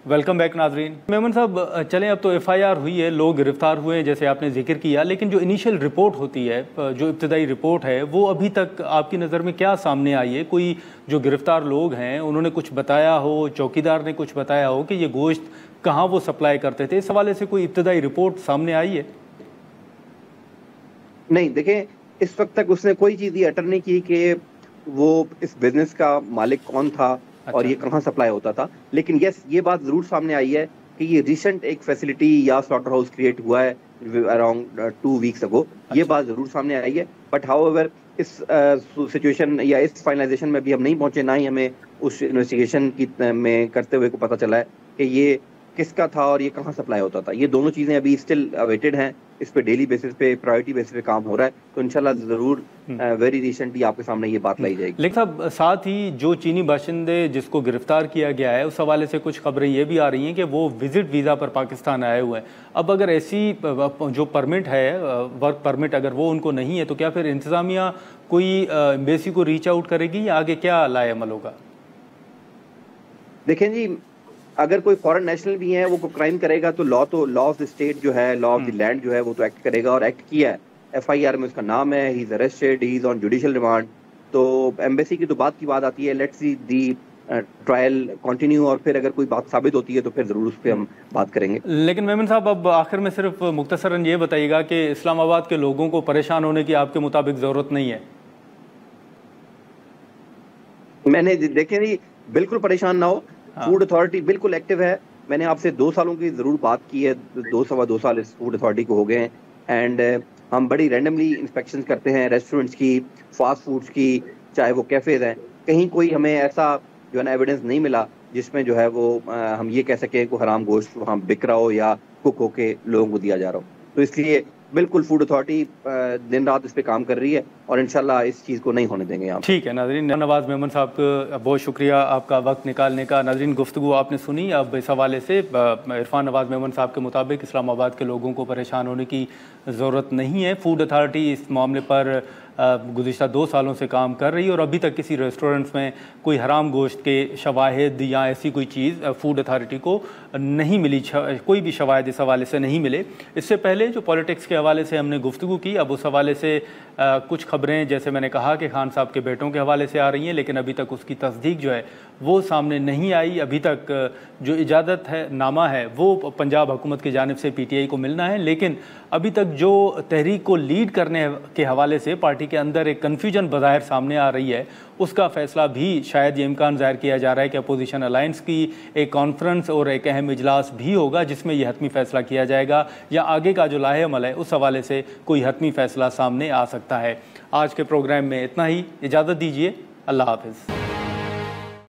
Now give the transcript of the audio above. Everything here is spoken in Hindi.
वेलकम बैक नाजरीन। मेमन साहब, चलें अब तो एफआईआर हुई है, लोग गिरफ्तार हुए हैं जैसे आपने जिक्र किया, लेकिन जो इनिशियल रिपोर्ट होती है, जो इब्तदाई रिपोर्ट है, वो अभी तक आपकी नज़र में क्या सामने आई है? कोई जो गिरफ्तार लोग हैं उन्होंने कुछ बताया हो, चौकीदार ने कुछ बताया हो कि ये गोश्त कहाँ वो सप्लाई करते थे? इस हवाले से कोई इब्तदाई रिपोर्ट सामने आई है? नहीं, देखें, इस वक्त तक उसने कोई चीज़ ये अटर नहीं की कि वो इस बिजनेस का मालिक कौन था और ये कहाँ सप्लाई होता था। लेकिन यस, ये बात ज़रूर सामने आई है कि ये रिसेंट एक फैसिलिटी या स्लॉटर हाउस क्रिएट हुआ है अराउंड 2 वीक्स अगो। ये बात ज़रूर सामने आई है, बट हाउएवर इस सिचुएशन या इस फाइनलाइजेशन में भी हम नहीं पहुंचे, ना ही हमें उस इन्वेस्टिगेशन की में करते हुए को पता चला है कि ये किसका था और ये कहाँ सप्लाई होता था। ये दोनों चीज़ें अभी स्टिल अवेटेड हैं, इस पे डेली बेसिस पे, प्रायोरिटी बेसिस पे काम हो रहा है, तो इंशाल्लाह ज़रूर वेरी रिसेंटली आपके सामने ये बात लाई जाएगी। लेकिन साहब, साथ ही जो चीनी बाशिंदे जिसको गिरफ्तार किया गया है, उस हवाले से कुछ खबरें ये भी आ रही हैं कि वो विजिट वीज़ा पर पाकिस्तान आए हुए हैं। अब अगर ऐसी जो परमिट है, वर्क परमिट, अगर वो उनको नहीं है तो क्या फिर इंतज़ामिया कोई एम्बेसी को रीच आउट करेगी या आगे क्या लाए अमल होगा? देखें जी, अगर कोई फॉरेन नेशनल भी है, वो क्राइम करेगा तो लॉ ऑफ द स्टेट जो है, लॉ ऑफ द लैंड जो है, वो तो एक्ट करेगा और एक्ट किया है। एफआईआर में उसका नाम है, he is arrested, he is on judicial remand. तो एम्बेसी की तो बात की बात आती है, let's see the trial continue, और फिर अगर कोई बात साबित होती है तो फिर ज़रूर उस पर हम बात करेंगे। लेकिन मेमन साहब, अब आखिर में सिर्फ मुख्तसरन ये बताइएगा कि इस्लामाबाद के लोगों को परेशान होने की आपके मुताबिक ज़रूरत नहीं है? मैंने देखें जी, बिल्कुल परेशान ना हो। फूड अथॉरिटी बिल्कुल एक्टिव है। मैंने आपसे 2 सालों की ज़रूर बात की है, 2 साल इस फूड अथॉरिटी को हो गए हैं, एंड हम बड़ी रैंडमली इंस्पेक्शंस करते हैं रेस्टोरेंट्स की, फास्ट फूड्स की, चाहे वो कैफ़ेज़ हैं। कहीं कोई हमें ऐसा जो है ना एविडेंस नहीं मिला जिसमें जो है वो हम ये कह सकें कि हराम गोश्त वहाँ बिक रहा हो या कुक होके लोगों को दिया जा रहा हो। तो इसलिए बिल्कुल फूड अथॉरिटी दिन रात इस पे काम कर रही है और इंशाल्लाह इस चीज़ को नहीं होने देंगे यहाँ। ठीक है नाज़रीन, नवाज़ मेमन साहब का बहुत शुक्रिया आपका वक्त निकालने का। नाज़रीन, गुफ्तगू आपने सुनी। अब इस हवाले से इरफान नवाज़ मेमन साहब के मुताबिक इस्लामाबाद के लोगों को परेशान होने की ज़रूरत नहीं है। फूड अथॉरिटी इस मामले पर गुज़िश्ता 2 सालों से काम कर रही है और अभी तक किसी रेस्टोरेंट्स में कोई हराम गोश्त के शवाहिद या ऐसी कोई चीज़ फूड अथॉरिटी को नहीं मिली, कोई भी शवाहिद इस हवाले से नहीं मिले। इससे पहले जो पॉलिटिक्स के हवाले से हमने गुफ्तगू की, अब उस हवाले से कुछ खबरें, जैसे मैंने कहा कि खान साहब के बेटों के हवाले से आ रही हैं, लेकिन अभी तक उसकी तस्दीक जो है वो सामने नहीं आई। अभी तक जो इजाज़त है नामा है वो पंजाब हुकूमत की जानिब से पीटीआई को मिलना है, लेकिन अभी तक जो तहरीक को लीड करने के हवाले से पार्टी के अंदर एक कन्फ्यूजन बज़ाहिर सामने आ रही है, उसका फ़ैसला भी शायद ये इम्कान ज़ाहिर किया जा रहा है कि अपोजिशन अलायंस की एक कॉन्फ्रेंस और एक अहम इजलास भी होगा जिसमें यह हतमी फ़ैसला किया जाएगा, या आगे का जो लाहे अमल है उस हवाले से कोई हतमी फ़ैसला सामने आ सकता है। आज के प्रोग्राम में इतना ही, इजाज़त दीजिए, अल्लाह हाफ़िज़।